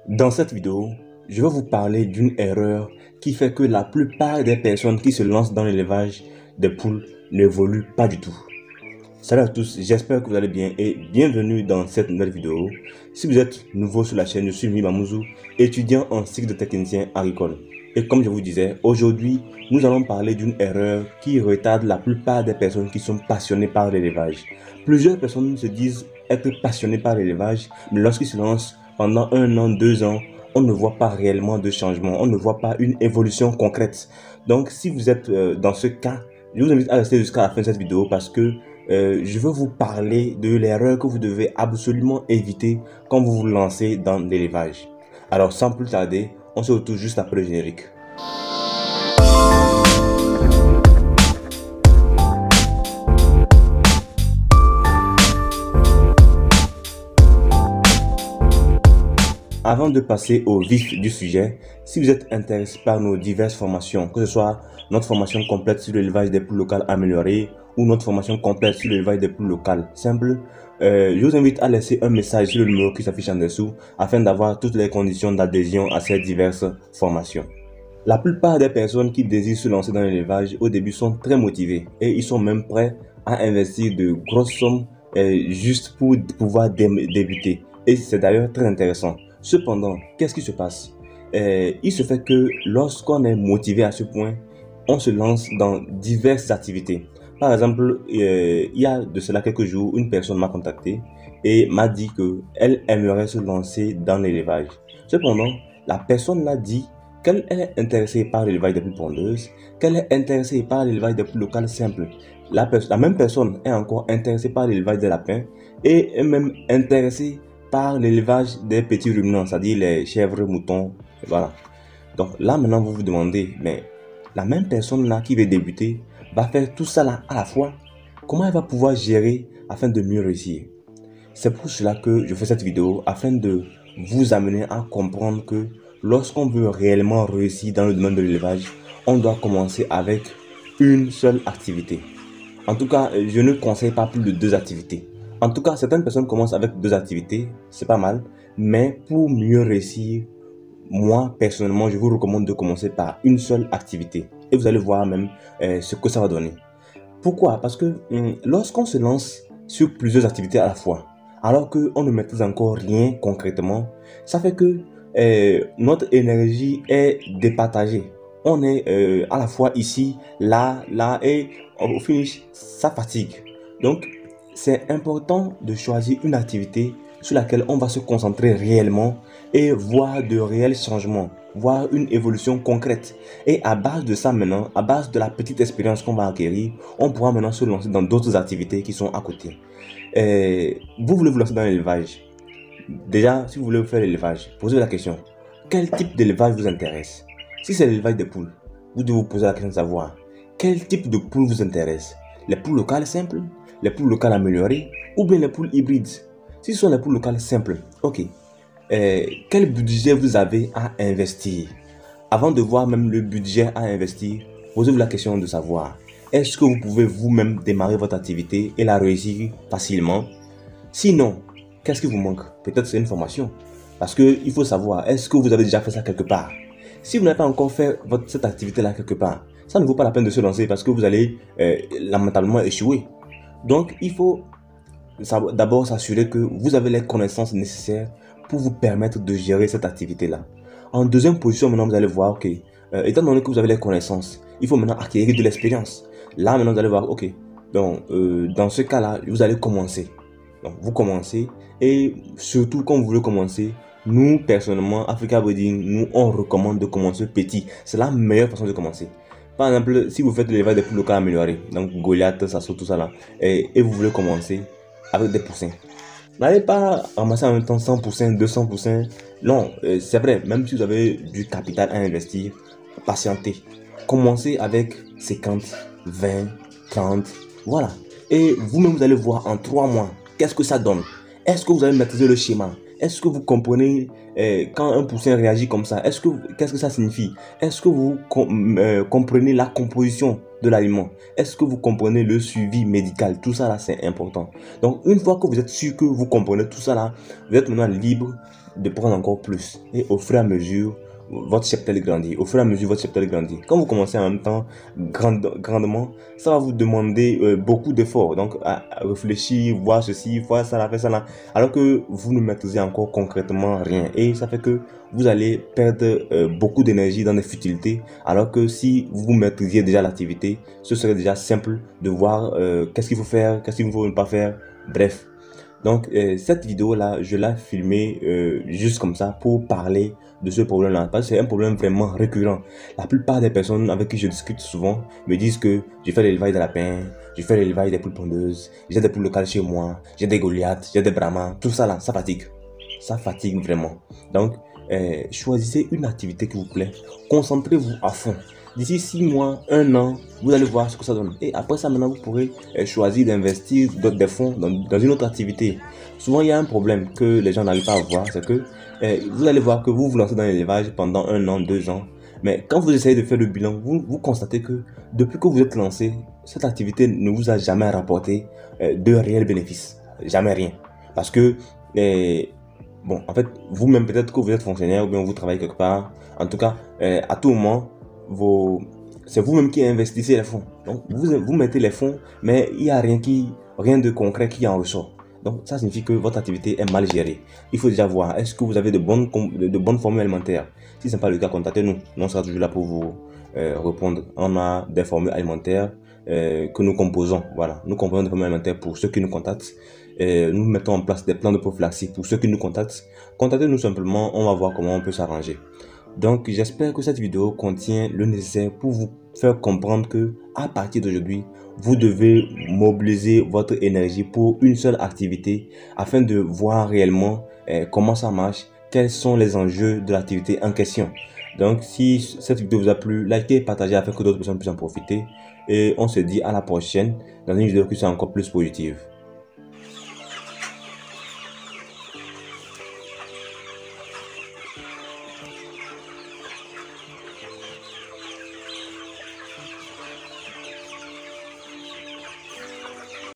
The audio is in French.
Dans cette vidéo, je vais vous parler d'une erreur qui fait que la plupart des personnes qui se lancent dans l'élevage des poules n'évoluent pas du tout. Salut à tous, j'espère que vous allez bien et bienvenue dans cette nouvelle vidéo. Si vous êtes nouveau sur la chaîne, je suis Mimi Mamouzou, étudiant en cycle de technicien agricole. Et comme je vous disais, aujourd'hui, nous allons parler d'une erreur qui retarde la plupart des personnes qui sont passionnées par l'élevage. Plusieurs personnes se disent être passionnées par l'élevage, mais lorsqu'ils se lancent pendant 1 an, 2 ans, on ne voit pas réellement de changement, on ne voit pas une évolution concrète. Donc si vous êtes dans ce cas, je vous invite à rester jusqu'à la fin de cette vidéo parce que je veux vous parler de l'erreur que vous devez absolument éviter quand vous vous lancez dans l'élevage. Alors sans plus tarder, on se retrouve juste après le générique. Avant de passer au vif du sujet, si vous êtes intéressé par nos diverses formations, que ce soit notre formation complète sur l'élevage des poules locales améliorées ou notre formation complète sur l'élevage des poules locales simples, je vous invite à laisser un message sur le numéro qui s'affiche en dessous afin d'avoir toutes les conditions d'adhésion à ces diverses formations. La plupart des personnes qui désirent se lancer dans l'élevage au début sont très motivées et ils sont même prêts à investir de grosses sommes juste pour pouvoir débuter. Et c'est d'ailleurs très intéressant. Cependant, qu'est-ce qui se passe? Il se fait que lorsqu'on est motivé à ce point, on se lance dans diverses activités. Par exemple, il y a de cela quelques jours, une personne m'a contacté et m'a dit qu'elle aimerait se lancer dans l'élevage. Cependant, la personne l'a dit qu'elle est intéressée par l'élevage des poules pondeuses, qu'elle est intéressée par l'élevage des poules locales simples. La même personne est encore intéressée par l'élevage des lapins et est même intéressée par l'élevage des petits ruminants, c'est-à-dire les chèvres, moutons, voilà. Donc là maintenant vous vous demandez, mais la même personne là qui veut débuter va faire tout ça là à la fois. Comment elle va pouvoir gérer afin de mieux réussir? C'est pour cela que je fais cette vidéo, afin de vous amener à comprendre que lorsqu'on veut réellement réussir dans le domaine de l'élevage, on doit commencer avec une seule activité. En tout cas, je ne conseille pas plus de 2 activités. En tout cas, certaines personnes commencent avec 2 activités, c'est pas mal. Mais pour mieux réussir, moi, personnellement, je vous recommande de commencer par une seule activité. Et vous allez voir même ce que ça va donner. Pourquoi? Parce que lorsqu'on se lance sur plusieurs activités à la fois, alors qu'on ne maîtrise encore rien concrètement, ça fait que notre énergie est départagée. On est à la fois ici, là, là, et au finish, ça fatigue. Donc, c'est important de choisir une activité sur laquelle on va se concentrer réellement et voir de réels changements, voir une évolution concrète. Et à base de ça maintenant, à base de la petite expérience qu'on va acquérir, on pourra maintenant se lancer dans d'autres activités qui sont à côté. Vous voulez vous lancer dans l'élevage. Déjà, si vous voulez faire l'élevage, posez la question, quel type d'élevage vous intéresse? Si c'est l'élevage des poules, vous devez vous poser la question de savoir quel type de poules vous intéresse. Les poules locales simples, les poules locales améliorées ou bien les poules hybrides. Si ce sont les poules locales simples, ok. Quel budget vous avez à investir? Avant de voir même le budget à investir, posez-vous la question de savoir, est-ce que vous pouvez vous-même démarrer votre activité et la réussir facilement? Sinon, qu'est-ce qui vous manque? Peut-être c'est une formation. Parce qu'il faut savoir, est-ce que vous avez déjà fait ça quelque part? Si vous n'avez pas encore fait cette activité-là quelque part, ça ne vaut pas la peine de se lancer parce que vous allez lamentablement échouer. Donc, il faut d'abord s'assurer que vous avez les connaissances nécessaires pour vous permettre de gérer cette activité-là. En deuxième position, maintenant, vous allez voir, ok, étant donné que vous avez les connaissances, il faut maintenant acquérir de l'expérience. Là, maintenant, vous allez voir, ok, donc, dans ce cas-là, vous allez commencer. Donc, vous commencez et surtout, quand vous voulez commencer, nous, personnellement, Africa Breeding, nous, on recommande de commencer petit. C'est la meilleure façon de commencer. Par exemple, si vous faites l'élevage des poules locales améliorées, donc Goliath, ça saute tout ça là, et vous voulez commencer avec des poussins. N'allez pas ramasser en même temps 100%, 200%. Non, c'est vrai, même si vous avez du capital à investir, patientez. Commencez avec 50, 20, 30, voilà. Et vous-même, vous allez voir en 3 mois, qu'est-ce que ça donne? Est-ce que vous allez maîtriser le schéma? Est-ce que vous comprenez quand un poussin réagit comme ça? Qu'est-ce que ça signifie? Est-ce que vous comprenez la composition de l'aliment? Est-ce que vous comprenez le suivi médical? Tout ça là, c'est important. Donc, une fois que vous êtes sûr que vous comprenez tout ça là, vous êtes maintenant libre de prendre encore plus. Et au fur et à mesure, votre cheptel grandit. Au fur et à mesure, votre cheptel grandit. Quand vous commencez en même temps grandement, ça va vous demander beaucoup d'efforts. Donc, à réfléchir, voir ceci, voir ça là, faire ça là. Alors que vous ne maîtrisez encore concrètement rien. Et ça fait que vous allez perdre beaucoup d'énergie dans des futilités. Alors que si vous maîtrisiez déjà l'activité, ce serait déjà simple de voir qu'est-ce qu'il faut faire, qu'est-ce qu'il ne faut pas faire. Bref. Donc, cette vidéo-là, je l'ai filmée juste comme ça pour parler de ce problème-là. Parce que c'est un problème vraiment récurrent. La plupart des personnes avec qui je discute souvent me disent que je fais l'élevage de lapins, je fais l'élevage des poules pondeuses, j'ai des poules locales chez moi, j'ai des Goliaths, j'ai des Brahmas, tout ça là, ça fatigue. Ça fatigue vraiment. Donc, choisissez une activité qui vous plaît, concentrez-vous à fond. D'ici 6 mois, 1 an, vous allez voir ce que ça donne. Et après ça, maintenant, vous pourrez choisir d'investir des fonds dans une autre activité. Souvent, il y a un problème que les gens n'arrivent pas à voir, c'est que vous allez voir que vous vous lancez dans l'élevage pendant 1 an, 2 ans. Mais quand vous essayez de faire le bilan, vous constatez que depuis que vous êtes lancé, cette activité ne vous a jamais rapporté de réels bénéfices. Jamais rien. Parce que, bon, en fait, vous-même, peut-être que vous êtes fonctionnaire ou bien vous travaillez quelque part. En tout cas, à tout moment, c'est vous-même qui investissez les fonds. Donc, vous mettez les fonds, mais il n'y a rien de concret qui en ressort. Donc, ça signifie que votre activité est mal gérée. Il faut déjà voir, est-ce que vous avez de bonnes formules alimentaires? Si ce n'est pas le cas, contactez-nous. Nous, on sera toujours là pour vous répondre. On a des formules alimentaires que nous composons. Voilà, nous composons des formules alimentaires pour ceux qui nous contactent. Nous mettons en place des plans de prophylaxie pour ceux qui nous contactent. Contactez-nous simplement, on va voir comment on peut s'arranger. Donc, j'espère que cette vidéo contient le nécessaire pour vous faire comprendre que, à partir d'aujourd'hui, vous devez mobiliser votre énergie pour une seule activité afin de voir réellement comment ça marche, quels sont les enjeux de l'activité en question. Donc, si cette vidéo vous a plu, likez, partagez afin que d'autres personnes puissent en profiter. Et on se dit à la prochaine dans une vidéo qui sera encore plus positive.